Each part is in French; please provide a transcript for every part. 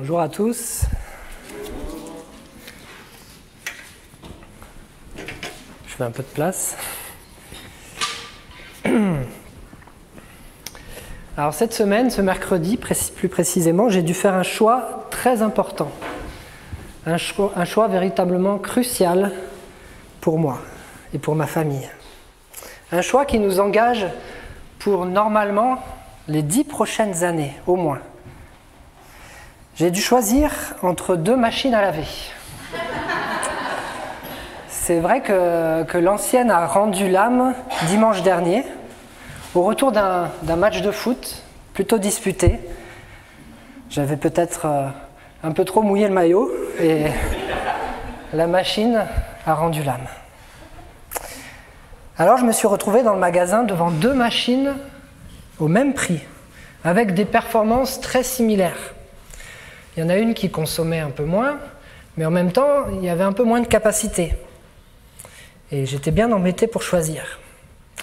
Bonjour à tous. Je fais un peu de place. Alors cette semaine, ce mercredi plus précisément, j'ai dû faire un choix très important. Un choix véritablement crucial pour moi et pour ma famille. Un choix qui nous engage pour normalement les 10 prochaines années, au moins. J'ai dû choisir entre 2 machines à laver. C'est vrai que l'ancienne a rendu l'âme dimanche dernier, au retour d'un match de foot plutôt disputé. J'avais peut-être un peu trop mouillé le maillot et la machine a rendu l'âme. Alors je me suis retrouvé dans le magasin devant 2 machines au même prix, avec des performances très similaires. Il y en a une qui consommait un peu moins, mais en même temps, il y avait un peu moins de capacité. Et j'étais bien embêté pour choisir.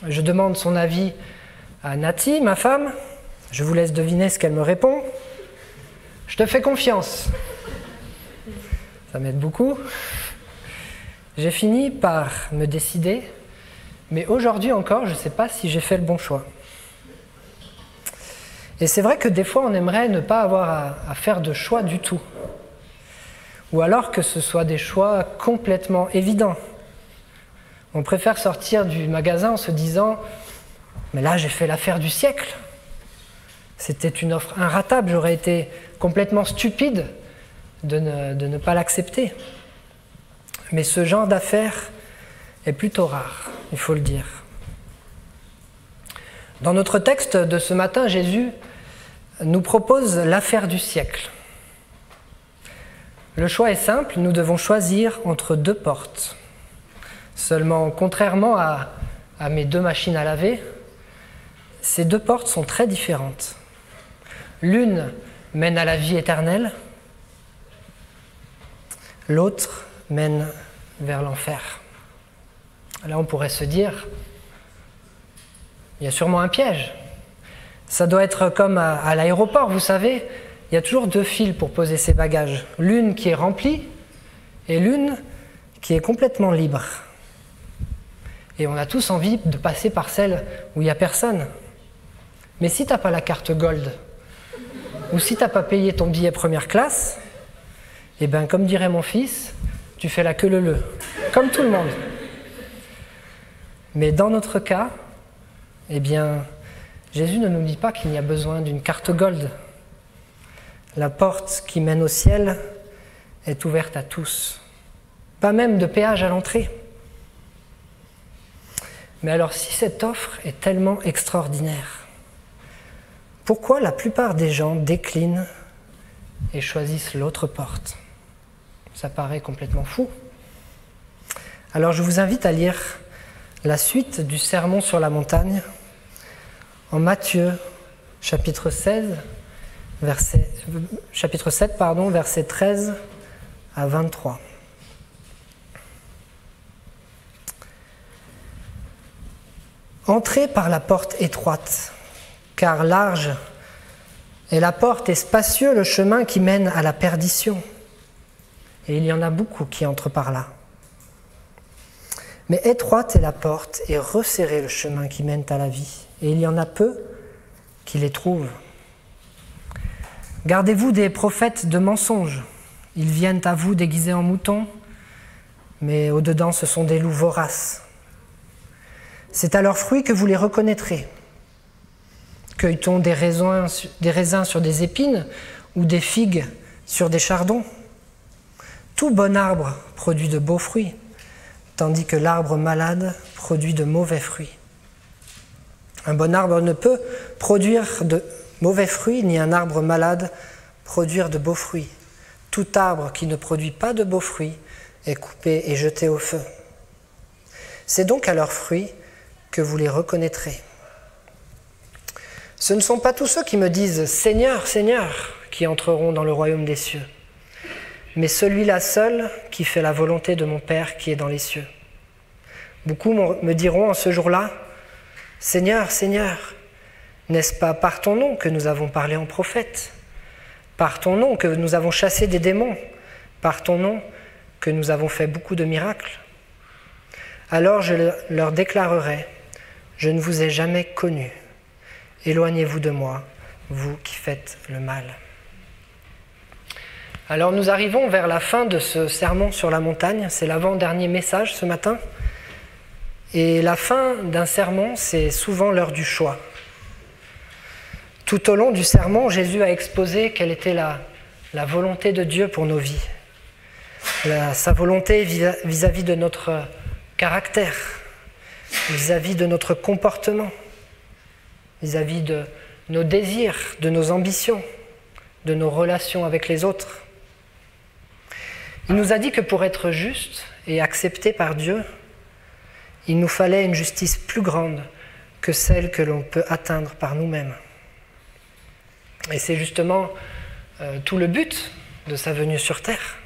Je demande son avis à Nati, ma femme. Je vous laisse deviner ce qu'elle me répond. Je te fais confiance. Ça m'aide beaucoup. J'ai fini par me décider, mais aujourd'hui encore, je ne sais pas si j'ai fait le bon choix. Et c'est vrai que des fois, on aimerait ne pas avoir à faire de choix du tout. Ou alors que ce soit des choix complètement évidents. On préfère sortir du magasin en se disant « Mais là, j'ai fait l'affaire du siècle. C'était une offre inratable, j'aurais été complètement stupide de ne pas l'accepter. » Mais ce genre d'affaire est plutôt rare, il faut le dire. Dans notre texte de ce matin, Jésus nous propose l'affaire du siècle. Le choix est simple, nous devons choisir entre 2 portes. Seulement, contrairement à mes 2 machines à laver, ces 2 portes sont très différentes. L'une mène à la vie éternelle, l'autre mène vers l'enfer. Là, on pourrait se dire, il y a sûrement un piège. Ça doit être comme à l'aéroport, vous savez, il y a toujours 2 files pour poser ses bagages. L'une qui est remplie et l'une qui est complètement libre. Et on a tous envie de passer par celle où il n'y a personne. Mais si tu n'as pas la carte Gold, ou si tu n'as pas payé ton billet première classe, eh bien, comme dirait mon fils, tu fais la queue leu-leu, comme tout le monde. Mais dans notre cas, eh bien, Jésus ne nous dit pas qu'il n'y a besoin d'une carte Gold. La porte qui mène au ciel est ouverte à tous. Pas même de péage à l'entrée. Mais alors, si cette offre est tellement extraordinaire, pourquoi la plupart des gens déclinent et choisissent l'autre porte? Ça paraît complètement fou. Alors, je vous invite à lire la suite du Sermon sur la montagne en Matthieu, chapitre 7, versets 13 à 23. Entrez par la porte étroite, car large est la porte et spacieux le chemin qui mène à la perdition. Et il y en a beaucoup qui entrent par là. Mais étroite est la porte et resserré le chemin qui mène à la vie. Et il y en a peu qui les trouvent. Gardez-vous des prophètes de mensonges. Ils viennent à vous déguisés en moutons, mais au-dedans ce sont des loups voraces. C'est à leurs fruits que vous les reconnaîtrez. Cueille-t-on des raisins sur des épines ou des figues sur des chardons? Tout bon arbre produit de beaux fruits, tandis que l'arbre malade produit de mauvais fruits. Un bon arbre ne peut produire de mauvais fruits, ni un arbre malade produire de beaux fruits. Tout arbre qui ne produit pas de beaux fruits est coupé et jeté au feu. C'est donc à leurs fruits que vous les reconnaîtrez. Ce ne sont pas tous ceux qui me disent « Seigneur, Seigneur » qui entreront dans le royaume des cieux, mais celui-là seul qui fait la volonté de mon Père qui est dans les cieux. Beaucoup me diront en ce jour-là « Seigneur, Seigneur, n'est-ce pas par ton nom que nous avons parlé en prophète? par ton nom que nous avons chassé des démons, par ton nom que nous avons fait beaucoup de miracles. Alors je leur déclarerai, je ne vous ai jamais connus. Éloignez-vous de moi, vous qui faites le mal. Alors nous arrivons vers la fin de ce sermon sur la montagne, c'est l'avant-dernier message ce matin. Et la fin d'un sermon, c'est souvent l'heure du choix. Tout au long du sermon, Jésus a exposé quelle était la volonté de Dieu pour nos vies. Sa volonté vis-à-vis de notre caractère, vis-à-vis de notre comportement, vis-à-vis de nos désirs, de nos ambitions, de nos relations avec les autres. Il nous a dit que pour être juste et accepté par Dieu, il nous fallait une justice plus grande que celle que l'on peut atteindre par nous-mêmes. Et c'est justement tout le but de sa venue sur terre,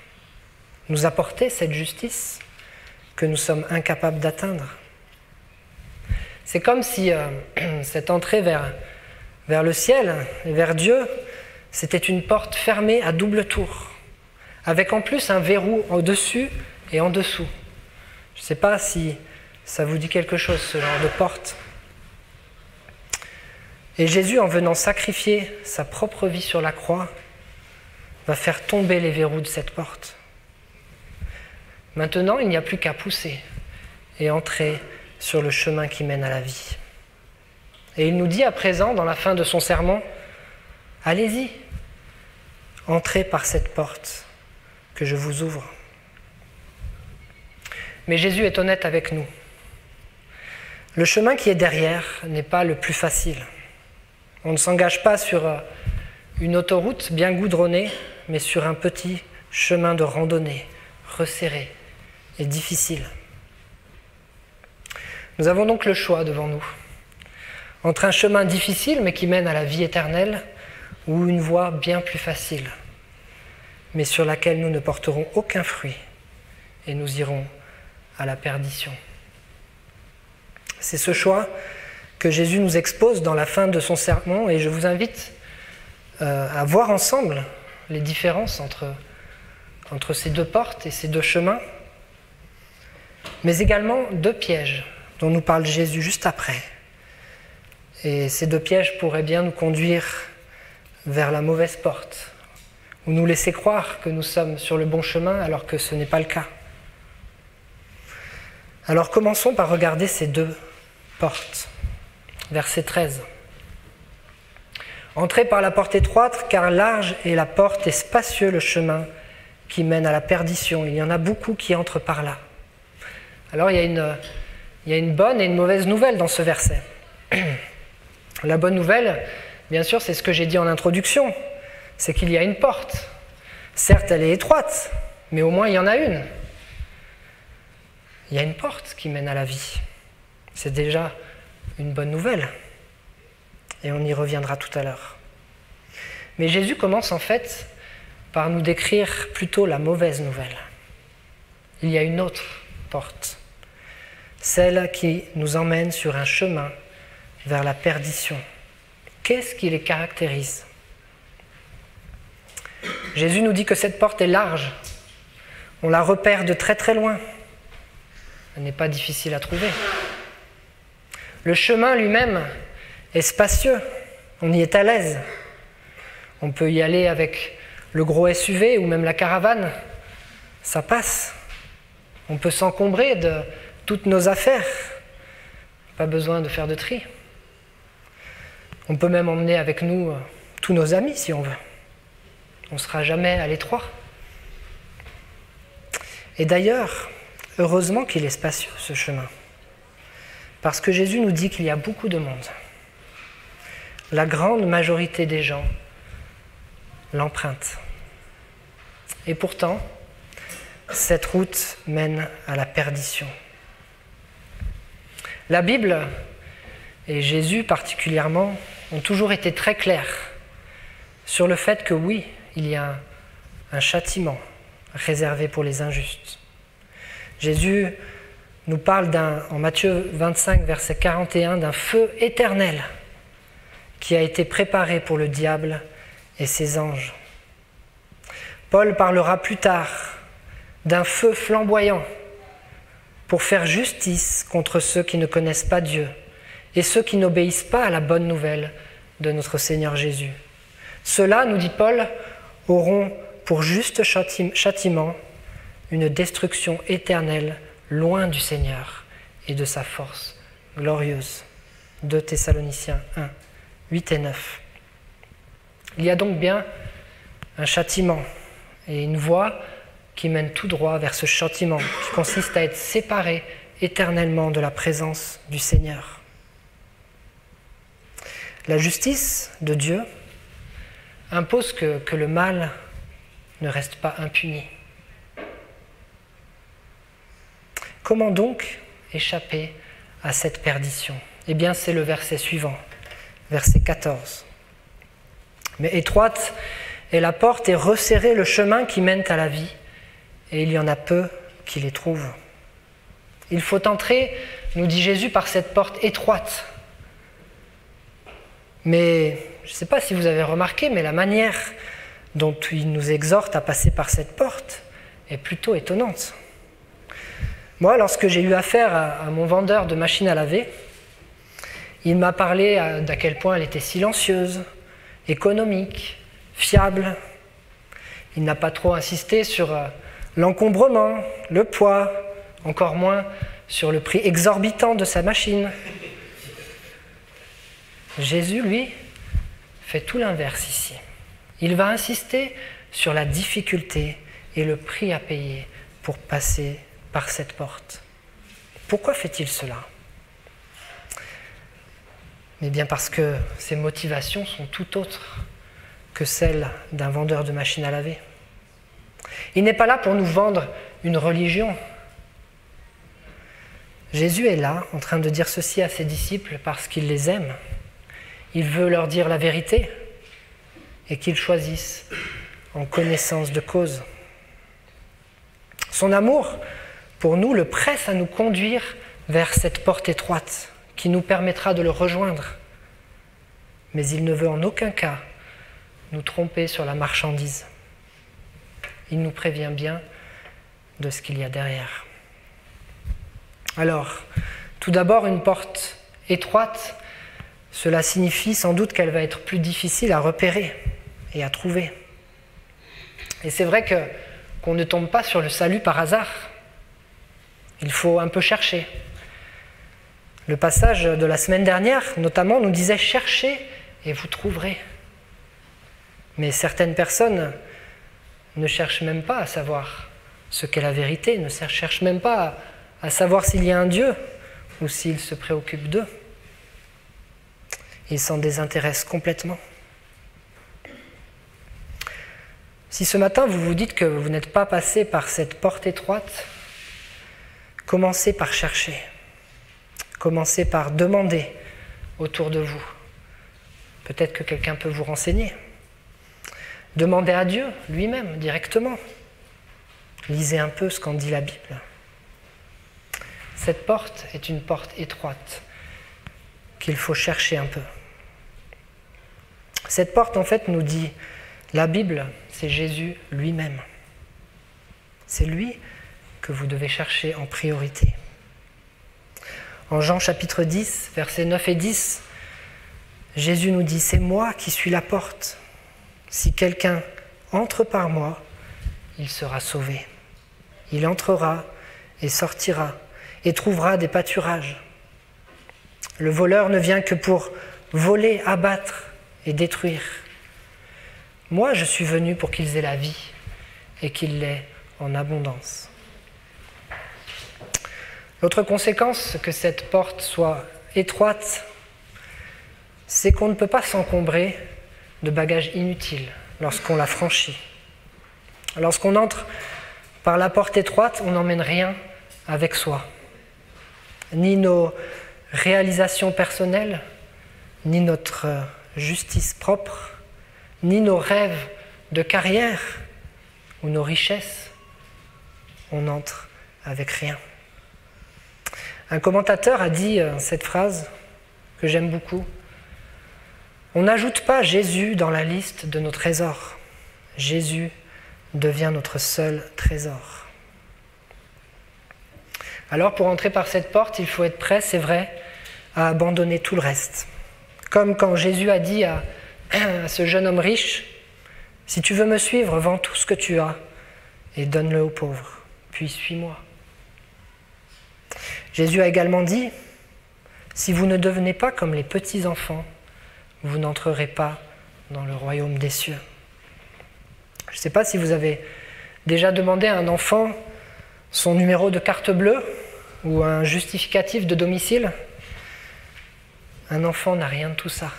nous apporter cette justice que nous sommes incapables d'atteindre. C'est comme si cette entrée vers le ciel et vers Dieu, c'était une porte fermée à double tour, avec en plus un verrou au-dessus et en dessous. Je ne sais pas si ça vous dit quelque chose, ce genre de porte. Et Jésus, en venant sacrifier sa propre vie sur la croix, va faire tomber les verrous de cette porte. Maintenant, il n'y a plus qu'à pousser et entrer sur le chemin qui mène à la vie. Et il nous dit à présent, dans la fin de son sermon, « Allez-y, entrez par cette porte que je vous ouvre. » Mais Jésus est honnête avec nous. Le chemin qui est derrière n'est pas le plus facile. On ne s'engage pas sur une autoroute bien goudronnée, mais sur un petit chemin de randonnée, resserré et difficile. Nous avons donc le choix devant nous, entre un chemin difficile mais qui mène à la vie éternelle, ou une voie bien plus facile, mais sur laquelle nous ne porterons aucun fruit et nous irons à la perdition. C'est ce choix que Jésus nous expose dans la fin de son sermon, et je vous invite à voir ensemble les différences entre ces deux portes et ces deux chemins, mais également deux pièges dont nous parle Jésus juste après. Et ces deux pièges pourraient bien nous conduire vers la mauvaise porte, ou nous laisser croire que nous sommes sur le bon chemin alors que ce n'est pas le cas. Alors commençons par regarder ces deux portes. Verset 13. « Entrez par la porte étroite, car large est la porte et spacieux le chemin qui mène à la perdition. Il y en a beaucoup qui entrent par là. » Alors il y a une bonne et une mauvaise nouvelle dans ce verset. La bonne nouvelle, bien sûr, c'est ce que j'ai dit en introduction, c'est qu'il y a une porte. Certes, elle est étroite, mais au moins il y en a une. Il y a une porte qui mène à la vie. C'est déjà une bonne nouvelle. Et on y reviendra tout à l'heure. Mais Jésus commence en fait par nous décrire plutôt la mauvaise nouvelle. Il y a une autre porte, celle qui nous emmène sur un chemin vers la perdition. Qu'est-ce qui les caractérise ? Jésus nous dit que cette porte est large. On la repère de très très loin. Elle n'est pas difficile à trouver. Le chemin lui-même est spacieux. On y est à l'aise. On peut y aller avec le gros SUV ou même la caravane. Ça passe. On peut s'encombrer de toutes nos affaires. Pas besoin de faire de tri. On peut même emmener avec nous tous nos amis si on veut. On ne sera jamais à l'étroit. Et d'ailleurs, heureusement qu'il est spacieux ce chemin. Parce que Jésus nous dit qu'il y a beaucoup de monde. La grande majorité des gens l'empruntent. Et pourtant, cette route mène à la perdition. La Bible, et Jésus particulièrement, ont toujours été très clairs sur le fait que oui, il y a un châtiment réservé pour les injustes. Jésus nous parle en Matthieu 25, verset 41, d'un feu éternel qui a été préparé pour le diable et ses anges. Paul parlera plus tard d'un feu flamboyant pour faire justice contre ceux qui ne connaissent pas Dieu et ceux qui n'obéissent pas à la bonne nouvelle de notre Seigneur Jésus. Ceux-là, nous dit Paul, auront pour juste châtiment une destruction éternelle loin du Seigneur et de sa force glorieuse. 2 Thessaloniciens 1, 8 et 9. Il y a donc bien un châtiment et une voie qui mène tout droit vers ce châtiment qui consiste à être séparé éternellement de la présence du Seigneur. La justice de Dieu impose que le mal ne reste pas impuni. Comment donc échapper à cette perdition ? Eh bien, c'est le verset suivant, verset 14. « Mais étroite est la porte et resserré le chemin qui mène à la vie, et il y en a peu qui les trouvent. Il faut entrer, nous dit Jésus, par cette porte étroite. Mais je ne sais pas si vous avez remarqué, mais la manière dont il nous exhorte à passer par cette porte est plutôt étonnante. Moi, lorsque j'ai eu affaire à mon vendeur de machines à laver, il m'a parlé d'à quel point elle était silencieuse, économique, fiable. Il n'a pas trop insisté sur l'encombrement, le poids, encore moins sur le prix exorbitant de sa machine. Jésus, lui, fait tout l'inverse ici. Il va insister sur la difficulté et le prix à payer pour passer par cette porte. Pourquoi fait-il cela ? Eh bien parce que ses motivations sont tout autres que celles d'un vendeur de machines à laver. Il n'est pas là pour nous vendre une religion. Jésus est là en train de dire ceci à ses disciples parce qu'il les aime. Il veut leur dire la vérité et qu'ils choisissent en connaissance de cause. Son amour, pour nous, le presse à nous conduire vers cette porte étroite qui nous permettra de le rejoindre. Mais il ne veut en aucun cas nous tromper sur la marchandise. Il nous prévient bien de ce qu'il y a derrière. Alors, tout d'abord, une porte étroite, cela signifie sans doute qu'elle va être plus difficile à repérer et à trouver. Et c'est vrai qu'on ne tombe pas sur le salut par hasard. Il faut un peu chercher. Le passage de la semaine dernière, notamment, nous disait « Cherchez et vous trouverez ». Mais certaines personnes ne cherchent même pas à savoir ce qu'est la vérité, ne cherchent même pas à savoir s'il y a un Dieu ou s'il se préoccupe d'eux. Ils s'en désintéressent complètement. Si ce matin vous vous dites que vous n'êtes pas passé par cette porte étroite, commencez par chercher. Commencez par demander autour de vous. Peut-être que quelqu'un peut vous renseigner. Demandez à Dieu lui-même directement. Lisez un peu ce qu'en dit la Bible. Cette porte est une porte étroite qu'il faut chercher un peu. Cette porte, en fait, nous dit la Bible, c'est Jésus lui-même. C'est lui que vous devez chercher en priorité. En Jean chapitre 10, versets 9 et 10, Jésus nous dit « C'est moi qui suis la porte. Si quelqu'un entre par moi, il sera sauvé. Il entrera et sortira et trouvera des pâturages. Le voleur ne vient que pour voler, abattre et détruire. Moi, je suis venu pour qu'ils aient la vie et qu'ils l'aient en abondance. » L'autre conséquence que cette porte soit étroite, c'est qu'on ne peut pas s'encombrer de bagages inutiles lorsqu'on la franchit. Lorsqu'on entre par la porte étroite, on n'emmène rien avec soi. Ni nos réalisations personnelles, ni notre justice propre, ni nos rêves de carrière ou nos richesses. On entre avec rien. Un commentateur a dit cette phrase que j'aime beaucoup. On n'ajoute pas Jésus dans la liste de nos trésors. Jésus devient notre seul trésor. Alors pour entrer par cette porte, il faut être prêt, c'est vrai, à abandonner tout le reste. Comme quand Jésus a dit à ce jeune homme riche, « Si tu veux me suivre, vends tout ce que tu as et donne-le aux pauvres, puis suis-moi. » Jésus a également dit, « Si vous ne devenez pas comme les petits enfants, vous n'entrerez pas dans le royaume des cieux. » Je ne sais pas si vous avez déjà demandé à un enfant son numéro de carte bleue ou un justificatif de domicile. Un enfant n'a rien de tout ça.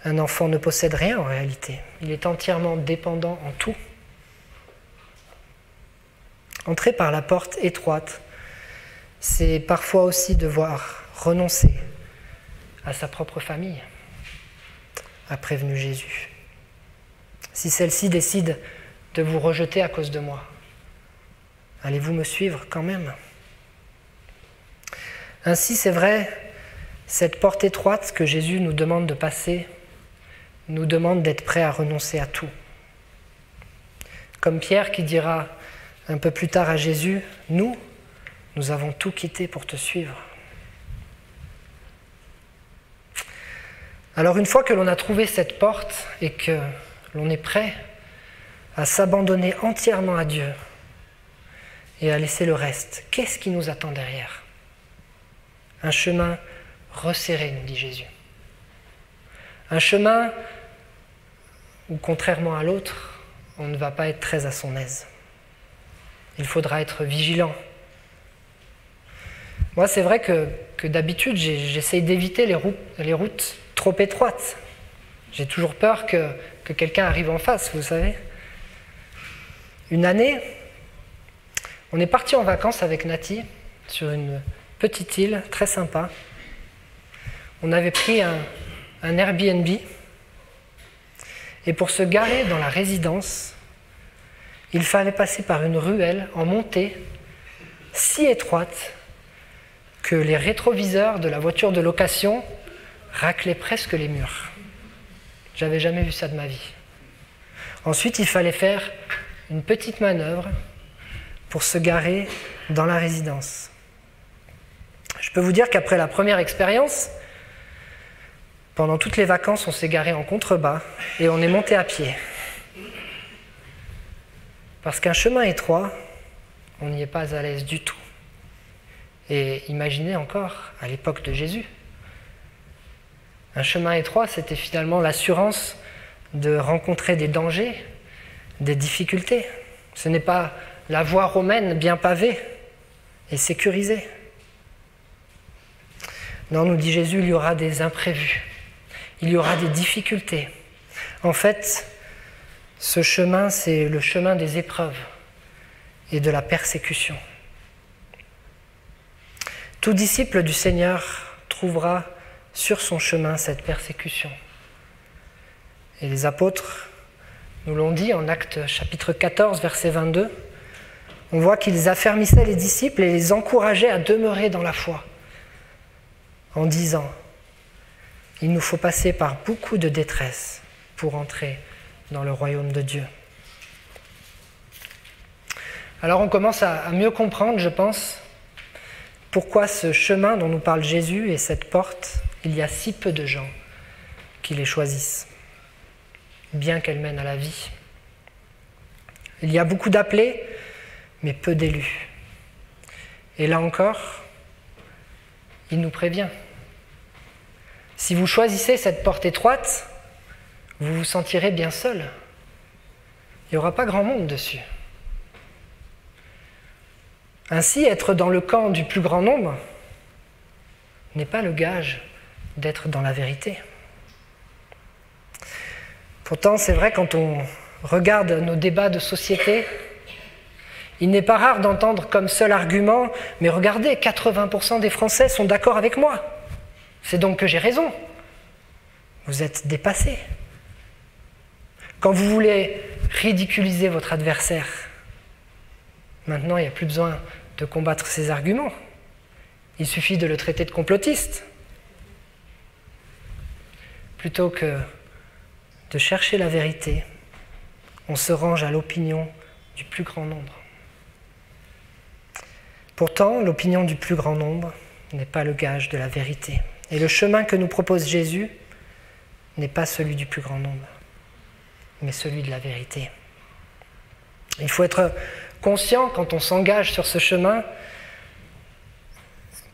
Un enfant ne possède rien en réalité. Il est entièrement dépendant en tout. Entrer par la porte étroite, c'est parfois aussi devoir renoncer à sa propre famille, a prévenu Jésus. Si celle-ci décide de vous rejeter à cause de moi, allez-vous me suivre quand même? Ainsi, c'est vrai, cette porte étroite que Jésus nous demande de passer nous demande d'être prêt à renoncer à tout. Comme Pierre qui dira un peu plus tard à Jésus, « Nous avons tout quitté pour te suivre. » Alors une fois que l'on a trouvé cette porte et que l'on est prêt à s'abandonner entièrement à Dieu et à laisser le reste, qu'est-ce qui nous attend derrière? Un chemin resserré, nous dit Jésus. Un chemin où, contrairement à l'autre, on ne va pas être très à son aise. Il faudra être vigilant. Moi, c'est vrai que d'habitude, j'essaye d'éviter les routes trop étroites. J'ai toujours peur que quelqu'un arrive en face, vous savez. Une année, on est parti en vacances avec Nati sur une petite île très sympa. On avait pris un Airbnb et pour se garer dans la résidence, il fallait passer par une ruelle en montée si étroite que les rétroviseurs de la voiture de location raclaient presque les murs. J'avais jamais vu ça de ma vie. Ensuite, il fallait faire une petite manœuvre pour se garer dans la résidence. Je peux vous dire qu'après la première expérience, pendant toutes les vacances, on s'est garé en contrebas et on est monté à pied. Parce qu'un chemin étroit, on n'y est pas à l'aise du tout. Et imaginez encore, à l'époque de Jésus, un chemin étroit, c'était finalement l'assurance de rencontrer des dangers, des difficultés. Ce n'est pas la voie romaine bien pavée et sécurisée. Non, nous dit Jésus, il y aura des imprévus, il y aura des difficultés. En fait, ce chemin, c'est le chemin des épreuves et de la persécution. Tout disciple du Seigneur trouvera sur son chemin cette persécution. Et les apôtres nous l'ont dit en Actes chapitre 14, verset 22, on voit qu'ils affermissaient les disciples et les encourageaient à demeurer dans la foi, en disant « Il nous faut passer par beaucoup de détresse pour entrer dans le royaume de Dieu. » Alors on commence à mieux comprendre, je pense, pourquoi ce chemin dont nous parle Jésus et cette porte, il y a si peu de gens qui les choisissent, bien qu'elle mène à la vie. Il y a beaucoup d'appelés, mais peu d'élus. Et là encore, il nous prévient. Si vous choisissez cette porte étroite, vous vous sentirez bien seul. Il n'y aura pas grand monde dessus. Ainsi, être dans le camp du plus grand nombre n'est pas le gage d'être dans la vérité. Pourtant, c'est vrai, quand on regarde nos débats de société, il n'est pas rare d'entendre comme seul argument « Mais regardez, 80% des Français sont d'accord avec moi. C'est donc que j'ai raison. » Vous êtes dépassé. Quand vous voulez ridiculiser votre adversaire, maintenant, il n'y a plus besoin de combattre ses arguments. Il suffit de le traiter de complotiste. Plutôt que de chercher la vérité on se range à l'opinion du plus grand nombre. Pourtant, l'opinion du plus grand nombre n'est pas le gage de la vérité. Et le chemin que nous propose Jésus n'est pas celui du plus grand nombre, mais celui de la vérité. Il faut être conscient, quand on s'engage sur ce chemin,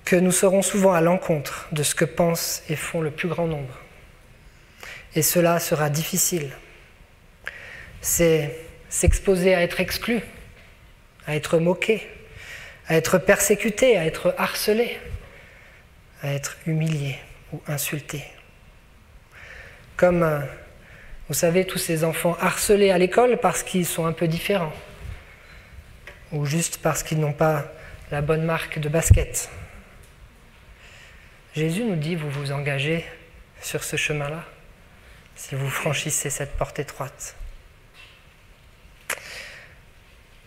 que nous serons souvent à l'encontre de ce que pensent et font le plus grand nombre. Et cela sera difficile. C'est s'exposer à être exclu, à être moqué, à être persécuté, à être harcelé, à être humilié ou insulté. Comme, vous savez, tous ces enfants harcelés à l'école parce qu'ils sont un peu différents, ou juste parce qu'ils n'ont pas la bonne marque de basket. Jésus nous dit, vous vous engagez sur ce chemin-là, si vous franchissez cette porte étroite.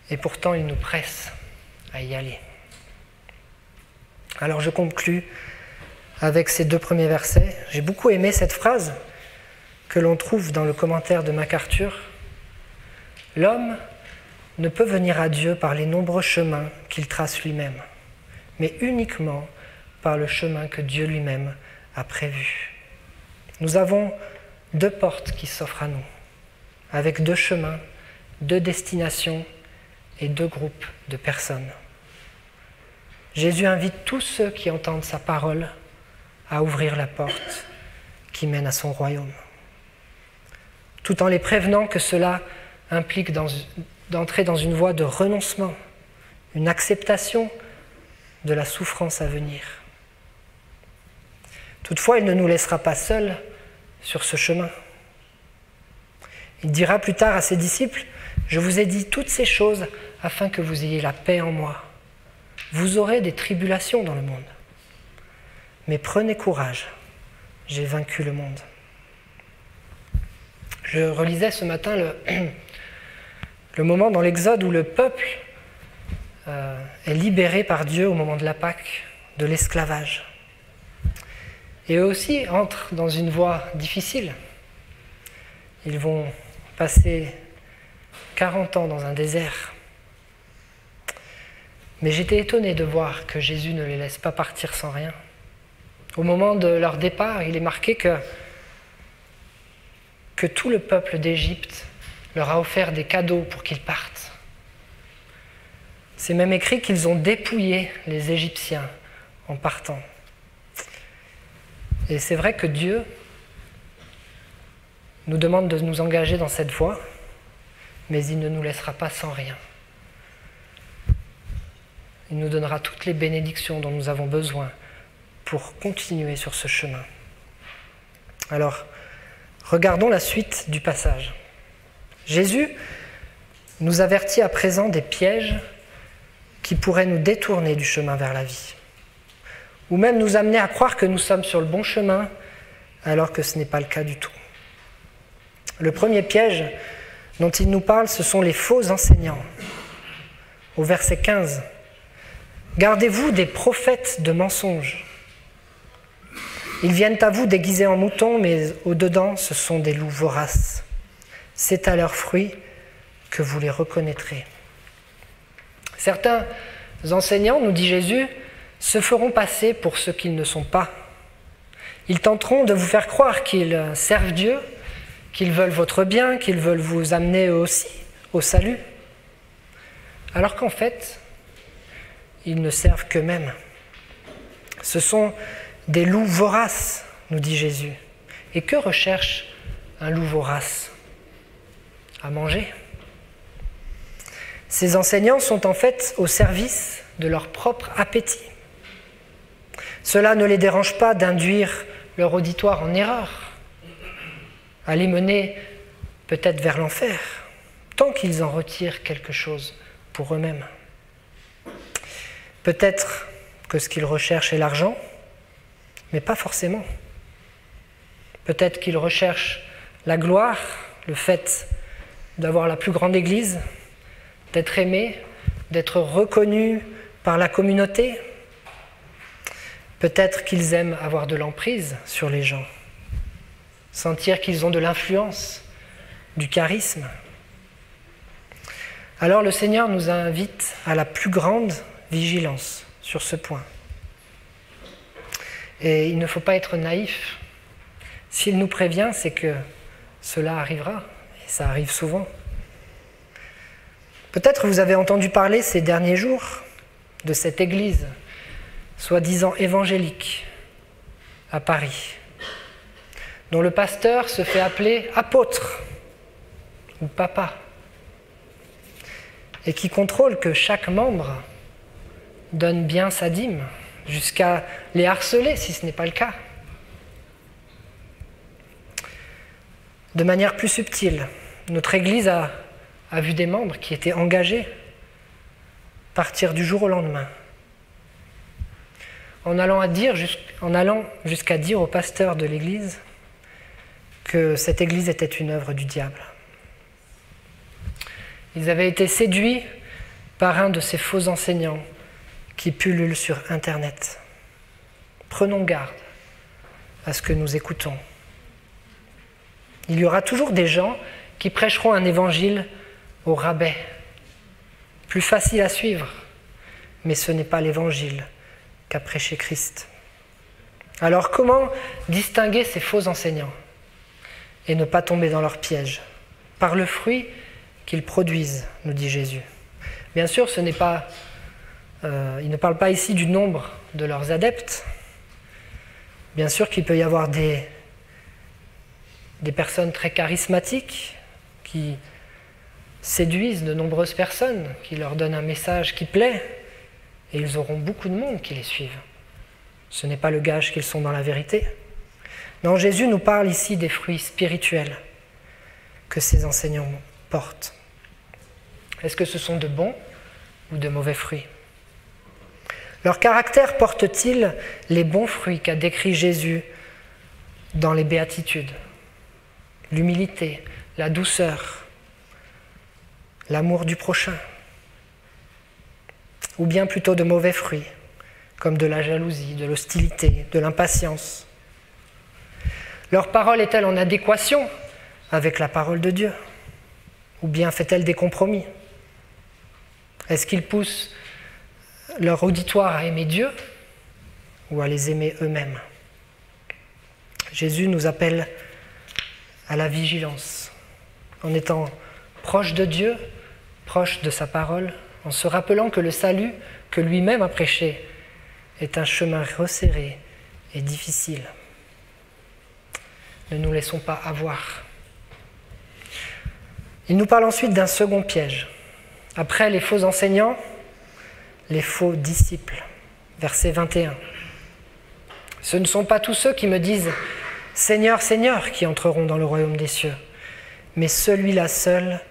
Et pourtant, il nous presse à y aller. Alors je conclus avec ces 2 premiers versets. J'ai beaucoup aimé cette phrase que l'on trouve dans le commentaire de MacArthur. L'homme ne peut venir à Dieu par les nombreux chemins qu'il trace lui-même, mais uniquement par le chemin que Dieu lui-même a prévu. Nous avons 2 portes qui s'offrent à nous, avec 2 chemins, 2 destinations et 2 groupes de personnes. Jésus invite tous ceux qui entendent sa parole à ouvrir la porte qui mène à son royaume, tout en les prévenant que cela implique d'entrer dans une voie de renoncement, une acceptation de la souffrance à venir. Toutefois, il ne nous laissera pas seuls sur ce chemin. Il dira plus tard à ses disciples, « Je vous ai dit toutes ces choses afin que vous ayez la paix en moi. Vous aurez des tribulations dans le monde. Mais prenez courage, j'ai vaincu le monde. » Je relisais ce matin le moment dans l'Exode où le peuple est libéré par Dieu au moment de la Pâque, de l'esclavage. Et eux aussi entrent dans une voie difficile. Ils vont passer 40 ans dans un désert. Mais j'étais étonné de voir que Jésus ne les laisse pas partir sans rien. Au moment de leur départ, il est marqué que tout le peuple d'Égypte leur a offert des cadeaux pour qu'ils partent. C'est même écrit qu'ils ont dépouillé les Égyptiens en partant. Et c'est vrai que Dieu nous demande de nous engager dans cette voie, mais il ne nous laissera pas sans rien. Il nous donnera toutes les bénédictions dont nous avons besoin pour continuer sur ce chemin. Alors, regardons la suite du passage. Jésus nous avertit à présent des pièges qui pourraient nous détourner du chemin vers la vie, ou même nous amener à croire que nous sommes sur le bon chemin alors que ce n'est pas le cas du tout. Le premier piège dont il nous parle, ce sont les faux enseignants. Au verset 15, « Gardez-vous des prophètes de mensonges. Ils viennent à vous déguisés en moutons, mais au-dedans, ce sont des loups voraces. C'est à leurs fruits que vous les reconnaîtrez. » Certains enseignants, nous dit Jésus, se feront passer pour ce qu'ils ne sont pas. Ils tenteront de vous faire croire qu'ils servent Dieu, qu'ils veulent votre bien, qu'ils veulent vous amener eux aussi au salut, alors qu'en fait, ils ne servent qu'eux-mêmes. Ce sont des loups voraces, nous dit Jésus. Et que recherche un loup vorace? À manger. Ces enseignants sont en fait au service de leur propre appétit. Cela ne les dérange pas d'induire leur auditoire en erreur, à les mener peut-être vers l'enfer, tant qu'ils en retirent quelque chose pour eux-mêmes. Peut-être que ce qu'ils recherchent est l'argent, mais pas forcément. Peut-être qu'ils recherchent la gloire, le fait d'avoir la plus grande église, d'être aimé, d'être reconnu par la communauté. Peut-être qu'ils aiment avoir de l'emprise sur les gens, sentir qu'ils ont de l'influence, du charisme. Alors le Seigneur nous invite à la plus grande vigilance sur ce point. Et il ne faut pas être naïf. S'il nous prévient, c'est que cela arrivera, et ça arrive souvent. Peut-être vous avez entendu parler ces derniers jours de cette église, soi-disant évangélique, à Paris, dont le pasteur se fait appeler apôtre ou papa, et qui contrôle que chaque membre donne bien sa dîme, jusqu'à les harceler si ce n'est pas le cas. De manière plus subtile, notre Église a vu des membres qui étaient engagés partir du jour au lendemain, en allant jusqu'à dire au pasteur de l'Église que cette Église était une œuvre du diable. Ils avaient été séduits par un de ces faux enseignants qui pullulent sur Internet. Prenons garde à ce que nous écoutons. Il y aura toujours des gens qui prêcheront un évangile au rabais, plus facile à suivre, mais ce n'est pas l'évangile qu'a prêché Christ. Alors comment distinguer ces faux enseignants et ne pas tomber dans leur piège? Par le fruit qu'ils produisent, nous dit Jésus. Bien sûr, il ne parle pas ici du nombre de leurs adeptes. Bien sûr qu'il peut y avoir des personnes très charismatiques qui séduisent de nombreuses personnes, qui leur donnent un message qui plaît, et ils auront beaucoup de monde qui les suivent. Ce n'est pas le gage qu'ils sont dans la vérité. Non, Jésus nous parle ici des fruits spirituels que ces enseignants portent. Est-ce que ce sont de bons ou de mauvais fruits? Leur caractère porte-t-il les bons fruits qu'a décrit Jésus dans les béatitudes? L'humilité, la douceur, l'amour du prochain? Ou bien plutôt de mauvais fruits, comme de la jalousie, de l'hostilité, de l'impatience? Leur parole est-elle en adéquation avec la parole de Dieu? Ou bien fait-elle des compromis? Est-ce qu'ils poussent leur auditoire à aimer Dieu ou à les aimer eux-mêmes? Jésus nous appelle à la vigilance, en étant proche de Dieu, proche de sa parole, en se rappelant que le salut que lui-même a prêché est un chemin resserré et difficile. Ne nous laissons pas avoir. Il nous parle ensuite d'un second piège. Après les faux enseignants, les faux disciples. Verset 21. Ce ne sont pas tous ceux qui me disent « Seigneur, Seigneur » qui entreront dans le royaume des cieux, mais celui-là seul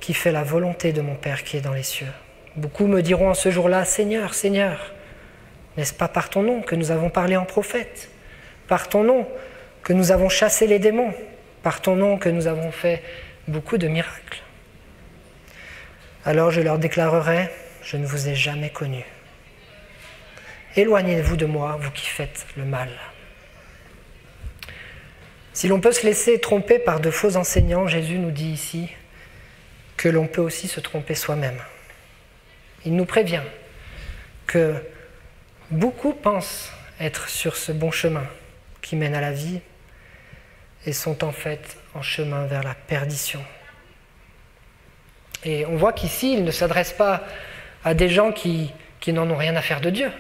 qui fait la volonté de mon Père qui est dans les cieux. Beaucoup me diront en ce jour-là « Seigneur, Seigneur ». N'est-ce pas par ton nom que nous avons parlé en prophète? Par ton nom que nous avons chassé les démons? Par ton nom que nous avons fait beaucoup de miracles? Alors je leur déclarerai, je ne vous ai jamais connus. Éloignez-vous de moi, vous qui faites le mal. Si l'on peut se laisser tromper par de faux enseignants, Jésus nous dit ici que l'on peut aussi se tromper soi-même. Il nous prévient que beaucoup pensent être sur ce bon chemin qui mène à la vie et sont en fait en chemin vers la perdition. Et on voit qu'ici, il ne s'adresse pas à des gens qui n'en ont rien à faire de Dieu,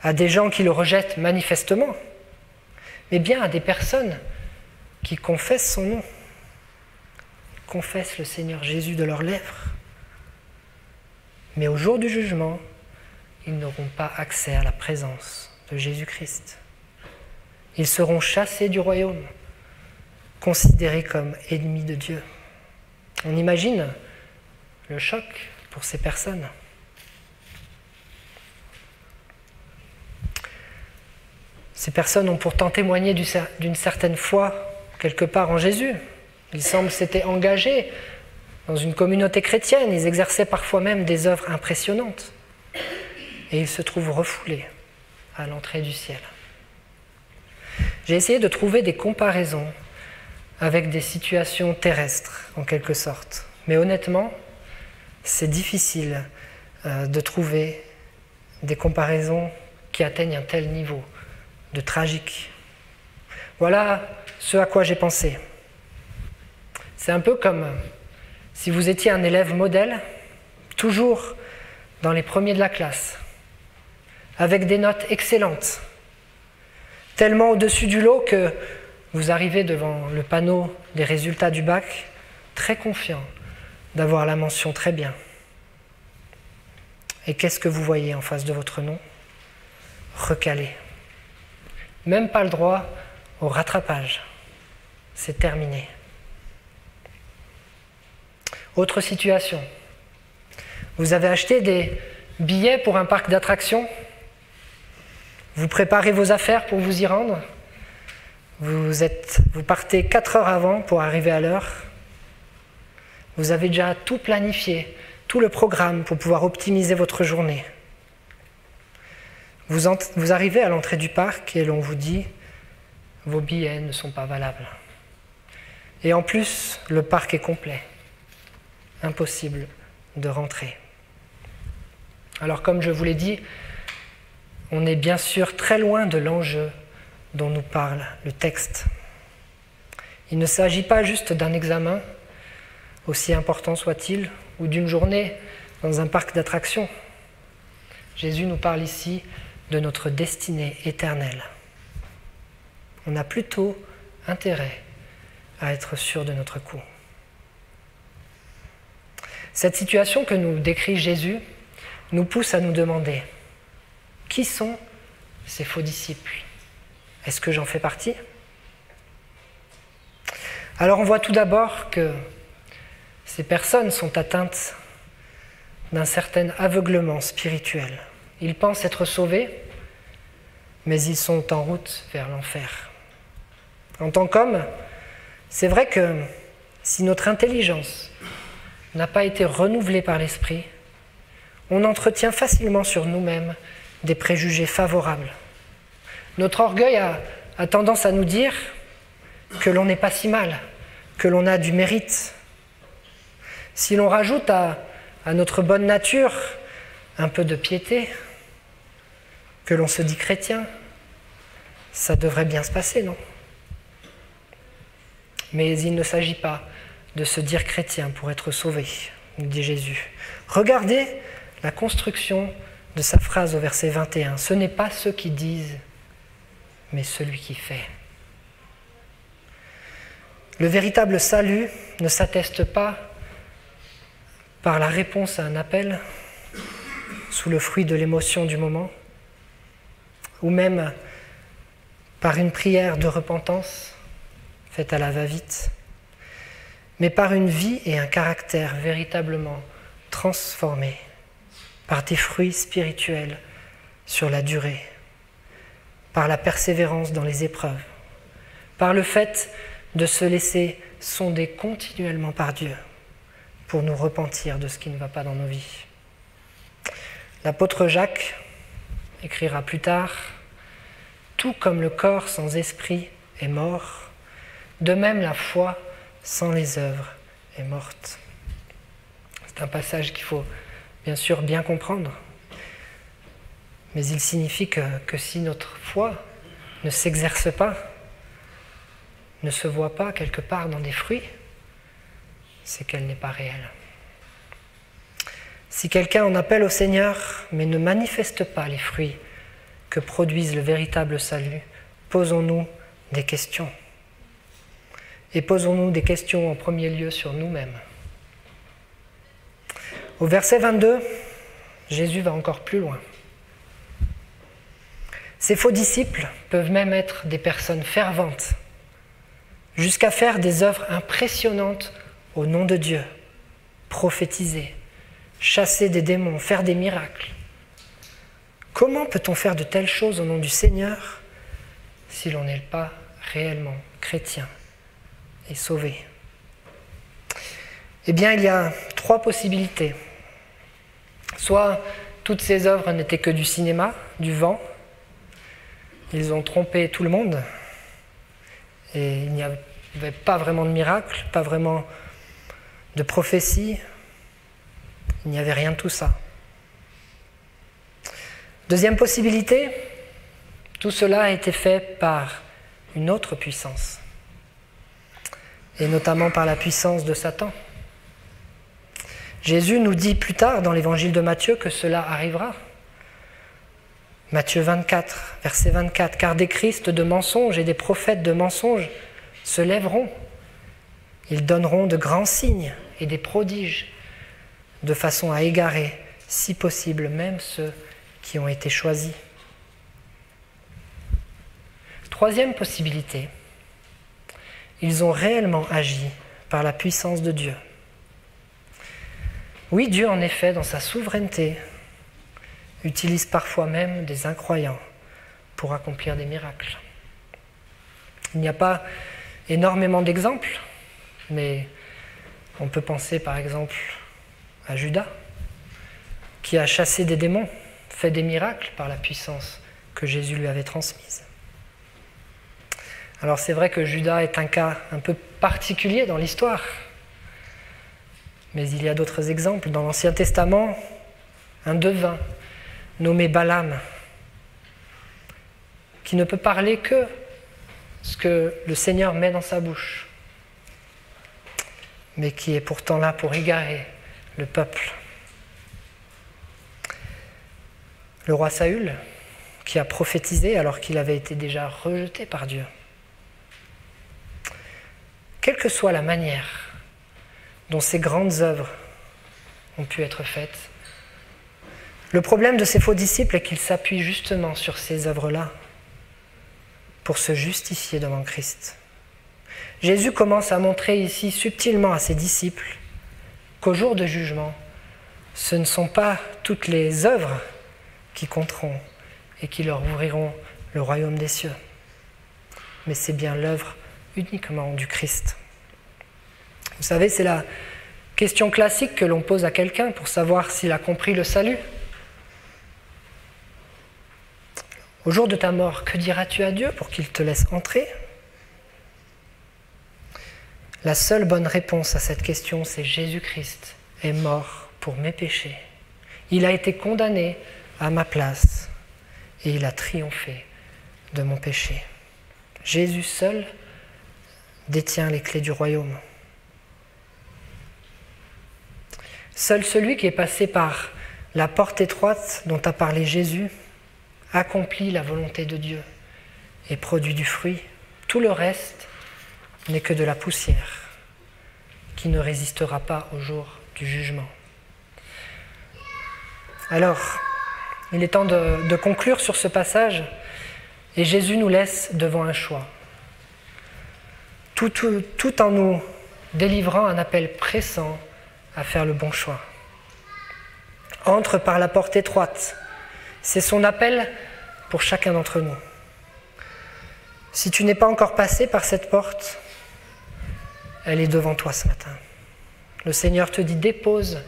à des gens qui le rejettent manifestement, mais bien à des personnes qui confessent son nom, confessent le Seigneur Jésus de leurs lèvres. Mais au jour du jugement, ils n'auront pas accès à la présence de Jésus-Christ. Ils seront chassés du royaume, considérés comme ennemis de Dieu. On imagine le choc pour ces personnes. Ces personnes ont pourtant témoigné d'une certaine foi quelque part en Jésus. Ils semblent s'étaient engagés dans une communauté chrétienne, ils exerçaient parfois même des œuvres impressionnantes. Et ils se trouvent refoulés à l'entrée du ciel. J'ai essayé de trouver des comparaisons avec des situations terrestres, en quelque sorte. Mais honnêtement, c'est difficile de trouver des comparaisons qui atteignent un tel niveau de tragique. Voilà ce à quoi j'ai pensé. C'est un peu comme si vous étiez un élève modèle, toujours dans les premiers de la classe, avec des notes excellentes, tellement au-dessus du lot que vous arrivez devant le panneau des résultats du bac, très confiant d'avoir la mention très bien. Et qu'est-ce que vous voyez en face de votre nom? Recalé. Même pas le droit au rattrapage. C'est terminé. Autre situation. Vous avez acheté des billets pour un parc d'attractions. Vous préparez vos affaires pour vous y rendre. Vous partez 4 heures avant pour arriver à l'heure. Vous avez déjà tout planifié, tout le programme pour pouvoir optimiser votre journée. Vous arrivez à l'entrée du parc et l'on vous dit « Vos billets ne sont pas valables ». Et en plus, le parc est complet. Impossible de rentrer. Alors comme je vous l'ai dit, on est bien sûr très loin de l'enjeu dont nous parle le texte. Il ne s'agit pas juste d'un examen, aussi important soit-il, ou d'une journée dans un parc d'attractions. Jésus nous parle ici de notre destinée éternelle. On a plutôt intérêt à être sûr de notre coup. Cette situation que nous décrit Jésus nous pousse à nous demander « Qui sont ces faux disciples ? Est-ce que j'en fais partie ?» Alors on voit tout d'abord que ces personnes sont atteintes d'un certain aveuglement spirituel. Ils pensent être sauvés, mais ils sont en route vers l'enfer. En tant qu'hommes, c'est vrai que si notre intelligence n'a pas été renouvelée par l'esprit, on entretient facilement sur nous-mêmes des préjugés favorables. Notre orgueil a tendance à nous dire que l'on n'est pas si mal, que l'on a du mérite. Si l'on rajoute à notre bonne nature un peu de piété, que l'on se dit chrétien, ça devrait bien se passer, non? Mais il ne s'agit pas de se dire chrétien pour être sauvé, nous dit Jésus. Regardez la construction de sa phrase au verset 21. Ce n'est pas ceux qui disent, mais celui qui fait. Le véritable salut ne s'atteste pas par la réponse à un appel, sous le fruit de l'émotion du moment, ou même par une prière de repentance faite à la va-vite, mais par une vie et un caractère véritablement transformés, par des fruits spirituels sur la durée, par la persévérance dans les épreuves, par le fait de se laisser sonder continuellement par Dieu pour nous repentir de ce qui ne va pas dans nos vies. L'apôtre Jacques écrira plus tard « Tout comme le corps sans esprit est mort, de même la foi sans les œuvres est morte. » C'est un passage qu'il faut bien sûr bien comprendre, mais il signifie que si notre foi ne s'exerce pas, ne se voit pas quelque part dans des fruits, c'est qu'elle n'est pas réelle. Si quelqu'un en appelle au Seigneur, mais ne manifeste pas les fruits que produisent le véritable salut, posons-nous des questions. Et posons-nous des questions en premier lieu sur nous-mêmes. Au verset 22, Jésus va encore plus loin. Ces faux disciples peuvent même être des personnes ferventes, jusqu'à faire des œuvres impressionnantes au nom de Dieu, prophétiser, chasser des démons, faire des miracles. Comment peut-on faire de telles choses au nom du Seigneur si l'on n'est pas réellement chrétien et sauvé? Eh bien, il y a 3 possibilités. Soit toutes ces œuvres n'étaient que du cinéma, du vent, ils ont trompé tout le monde, et il n'y avait pas vraiment de miracle, pas vraiment de prophétie, Il n'y avait rien de tout ça. Deuxième possibilité, tout cela a été fait par une autre puissance, et notamment par la puissance de Satan. Jésus nous dit plus tard dans l'évangile de Matthieu que cela arrivera. Matthieu 24, verset 24, « Car des Christs de mensonges et des prophètes de mensonges se lèveront. Ils donneront de grands signes et des prodiges, de façon à égarer, si possible, même ceux qui ont été choisis. » Troisième possibilité, ils ont réellement agi par la puissance de Dieu. Oui, Dieu, en effet, dans sa souveraineté, utilise parfois même des incroyants pour accomplir des miracles. Il n'y a pas énormément d'exemples, mais on peut penser par exemple à Judas, qui a chassé des démons, fait des miracles par la puissance que Jésus lui avait transmise. Alors c'est vrai que Judas est un cas un peu particulier dans l'histoire, mais il y a d'autres exemples. Dans l'Ancien Testament, un devin nommé Balaam, qui ne peut parler que ce que le Seigneur met dans sa bouche, mais qui est pourtant là pour égarer le peuple. Le roi Saül, qui a prophétisé alors qu'il avait été déjà rejeté par Dieu. Quelle que soit la manière dont ces grandes œuvres ont pu être faites, le problème de ces faux disciples est qu'ils s'appuient justement sur ces œuvres-là pour se justifier devant Christ. Jésus commence à montrer ici subtilement à ses disciples qu'au jour de jugement, ce ne sont pas toutes les œuvres qui compteront et qui leur ouvriront le royaume des cieux, mais c'est bien l'œuvre uniquement du Christ. Vous savez, c'est la question classique que l'on pose à quelqu'un pour savoir s'il a compris le salut. Au jour de ta mort, que diras-tu à Dieu pour qu'il te laisse entrer ? La seule bonne réponse à cette question, c'est Jésus-Christ est mort pour mes péchés. Il a été condamné à ma place et il a triomphé de mon péché. Jésus seul détient les clés du royaume. Seul celui qui est passé par la porte étroite dont a parlé Jésus accomplit la volonté de Dieu et produit du fruit. Tout le reste n'est que de la poussière qui ne résistera pas au jour du jugement. Alors, il est temps de conclure sur ce passage et Jésus nous laisse devant un choix. Tout en nous délivrant un appel pressant à faire le bon choix. Entre par la porte étroite. C'est son appel pour chacun d'entre nous. Si tu n'es pas encore passé par cette porte, elle est devant toi ce matin. Le Seigneur te dit, dépose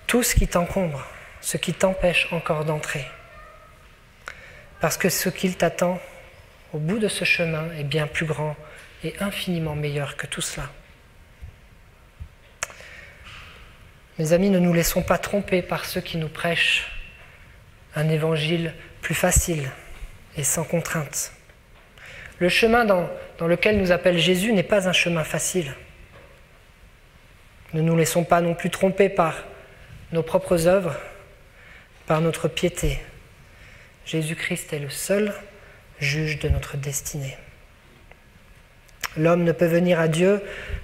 tout ce qui t'encombre, ce qui t'empêche encore d'entrer. Parce que ce qu'il t'attend au bout de ce chemin est bien plus grand et infiniment meilleur que tout cela. Mes amis, ne nous laissons pas tromper par ceux qui nous prêchent un évangile plus facile et sans contrainte. Le chemin dans lequel nous appelle Jésus n'est pas un chemin facile. Ne nous laissons pas non plus tromper par nos propres œuvres, par notre piété. Jésus-Christ est le seul juge de notre destinée. L'homme ne peut venir à Dieu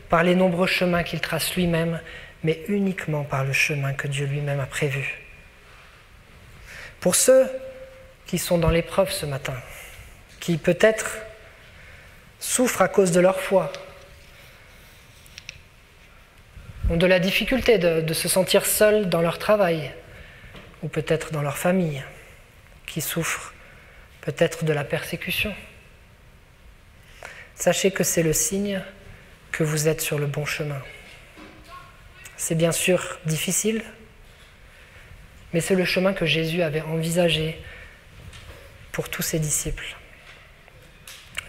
par les nombreux chemins qu'il trace lui-même, mais uniquement par le chemin que Dieu lui-même a prévu. Pour ceux qui sont dans l'épreuve ce matin, qui peut-être souffrent à cause de leur foi, ont de la difficulté de se sentir seuls dans leur travail, ou peut-être dans leur famille, qui souffrent peut-être de la persécution, sachez que c'est le signe que vous êtes sur le bon chemin. C'est bien sûr difficile, mais c'est le chemin que Jésus avait envisagé pour tous ses disciples.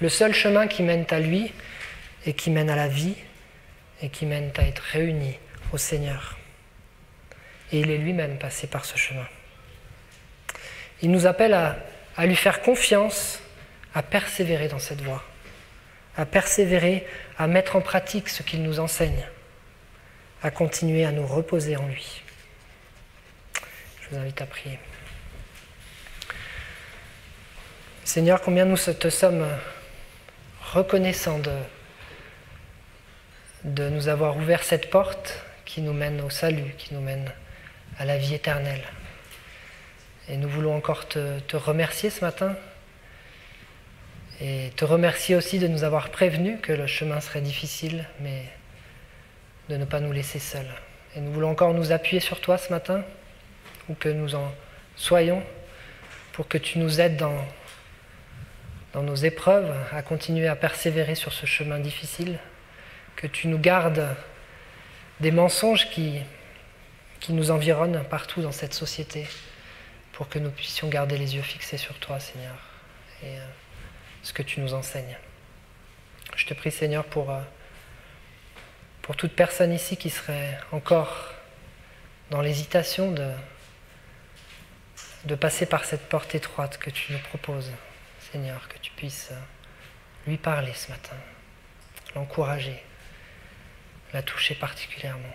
Le seul chemin qui mène à lui et qui mène à la vie et qui mène à être réunis au Seigneur. Et il est lui-même passé par ce chemin. Il nous appelle à lui faire confiance, à persévérer dans cette voie, à persévérer, à mettre en pratique ce qu'il nous enseigne, à continuer à nous reposer en lui. Je vous invite à prier. Seigneur, combien nous te sommes reconnaissants de nous avoir ouvert cette porte qui nous mène au salut, qui nous mène à la vie éternelle. Et nous voulons encore te remercier ce matin et te remercier aussi de nous avoir prévenus que le chemin serait difficile, mais de ne pas nous laisser seuls. Et nous voulons encore nous appuyer sur toi ce matin, où que nous en soyons, pour que tu nous aides dans nos épreuves à continuer à persévérer sur ce chemin difficile, que tu nous gardes des mensonges qui nous environnent partout dans cette société, pour que nous puissions garder les yeux fixés sur toi, Seigneur, et ce que tu nous enseignes. Je te prie, Seigneur, pour toute personne ici qui serait encore dans l'hésitation de passer par cette porte étroite que tu nous proposes, Seigneur, que tu puisses lui parler ce matin, l'encourager, la toucher particulièrement.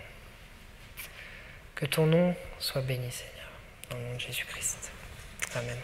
Que ton nom soit béni, Seigneur, dans le nom de Jésus-Christ. Amen.